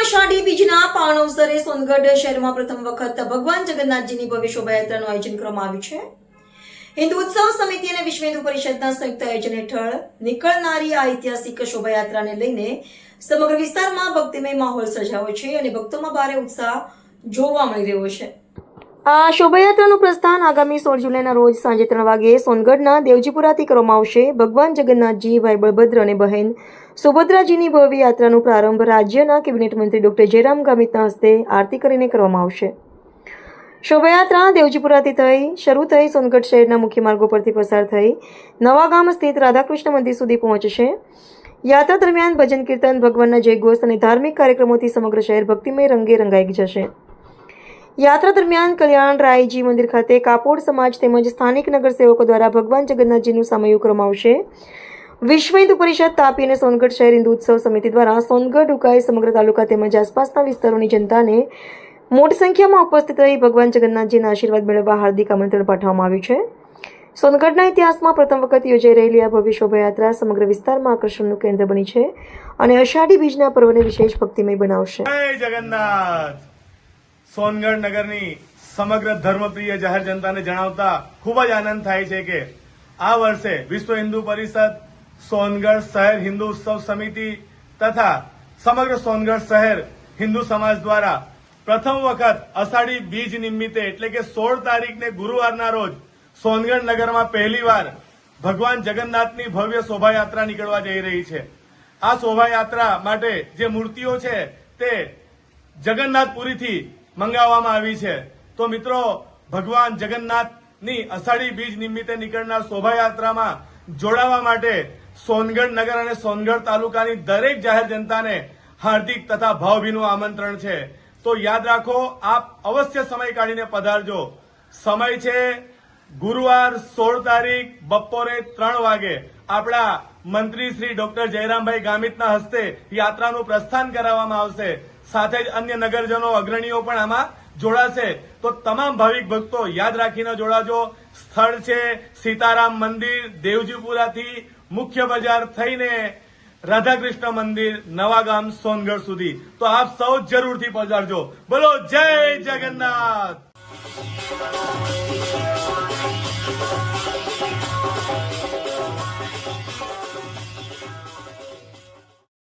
અષાઢી બીજના પાવન અવસરે સોનગઢ શહેરમાં પ્રથમ વખત ભગવાન જગન્નાથજીની ભવ્ય શોભાયાત્રાનું આયોજન કરવામાં આવ્યું છે. હિન્દુ ઉત્સવ સમિતિ અને વિશ્વ હિન્દુ પરિષદના સંયુક્ત આયોજન હેઠળ નીકળનારી આ ઐતિહાસિક શોભાયાત્રાને લઈને સમગ્ર વિસ્તારમાં ભક્તિમય માહોલ સર્જાયો છે અને ભક્તોમાં ભારે ઉત્સાહ જોવા મળી રહ્યો છે. આ શોભાયાત્રાનું પ્રસ્થાન આગામી 16 જુલાઈના રોજ સાંજે 3 વાગે સોનગઢના દેવજીપુરાથી કરવામાં આવશે. ભગવાન જગન્નાથજી, ભાઈ બળભદ્ર અને બહેન સુભદ્રાજીની ભવ્ય યાત્રાનો પ્રારંભ રાજ્યના કેબિનેટ મંત્રી ડોક્ટર જયરામ ગામિતના હસ્તે આરતી કરીને કરવામાં આવશે. શોભાયાત્રા દેવજીપુરાથી શરૂ થઈ સોનગઢ શહેરના મુખ્ય માર્ગો પરથી પસાર થઈ નવાગામ સ્થિત રાધાકૃષ્ણ મંદિર સુધી પહોંચશે. યાત્રા દરમિયાન ભજન કીર્તન, ભગવાનના જયઘોષ અને ધાર્મિક કાર્યક્રમોથી સમગ્ર શહેર ભક્તિમય રંગે રંગાઈ જશે. યાત્રા દરમિયાન કલ્યાણ રાયજી મંદિર ખાતે કાપોડ સમાજ તેમજ સ્થાનિક નગરસેવકો દ્વારા ભગવાન જગન્નાથજીનું સામૈયું કરવામાં આવશે. વિશ્વ હિન્દુ પરિષદ, તાપી અને સોનગઢ શહેર હિન્દુ ઉત્સવ સમિતિ દ્વારા સોનગઢ, ઉકાઈ, સમગ્ર તાલુકા તેમજ આસપાસના વિસ્તારોની જનતાને મોટી સંખ્યામાં ઉપસ્થિત રહી ભગવાન જગન્નાથજીના આશીર્વાદ મેળવવા હાર્દિક આમંત્રણ પાઠવવામાં આવ્યું છે. સોનગઢના ઇતિહાસમાં પ્રથમ વખત યોજાઈ રહેલી આ ભવ્ય શોભાયાત્રા સમગ્ર વિસ્તારમાં આકર્ષણનું કેન્દ્ર બની છે અને અષાઢી બીજના પર્વને વિશેષ ભક્તિમય બનાવશે. જય જગન્નાથ. સોનગઢ નગરની સમગ્ર ધર્મપ્રિય જાહેર જનતાને જણાવતા ખૂબ જ આનંદ થાય છે કે આ વર્ષે વિશ્વ હિન્દુ પરિષદ, સોનગઢ શહેર હિન્દુ ઉત્સવ સમિતિ તથા સમગ્ર સોનગઢ શહેર હિન્દુ સમાજ દ્વારા પ્રથમ વખત અષાઢી બીજ નિમિત્તે એટલે કે 16 તારીખને ગુરુવારના રોજ સોનગઢ નગરમાં પહેલીવાર ભગવાન જગન્નાથની ભવ્ય શોભાયાત્રા નીકળવા જઈ રહી છે. આ શોભાયાત્રા માટે જે મૂર્તિઓ છે તે જગન્નાથપુરીથી મંગાવવામાં આવી છે. તો મિત્રો, ભગવાન જગન્નાથની અષાઢી બીજ નિમિત્તે નીકળનાર શોભાયાત્રામાં જોડાવા માટે સોનગઢ નગર અને સોનગઢ તાલુકાની દરેક જાહેર જનતાને હાર્દિક તથા ભાવભીનું આમંત્રણ છે. તો યાદ રાખો, આપ અવશ્ય સમય કાઢીને પધારજો. સમય છે ગુરુવાર 16 તારીખ બપોરે 3 વાગે આપણા મંત્રી શ્રી ડોક્ટર જયરામભાઈ ગામિતના હસ્તે યાત્રાનું પ્રસ્થાન કરાવવામાં આવશે. સાથે જ અન્ય નગરજનો, અગ્રણીઓ પણ આમાં જોડાશે. તો તમામ ભાવિક ભક્તો યાદ રાખીને જોડાજો. સ્થળ છે સીતારામ મંદિર, દેવજીપુરાથી મુખ્ય બજાર થઈને રાધાકૃષ્ણ મંદિર, નવાગામ, સોનગઢ સુધી. તો આપ સૌ જરૂરથી પધારજો. બોલો જય જગન્નાથ.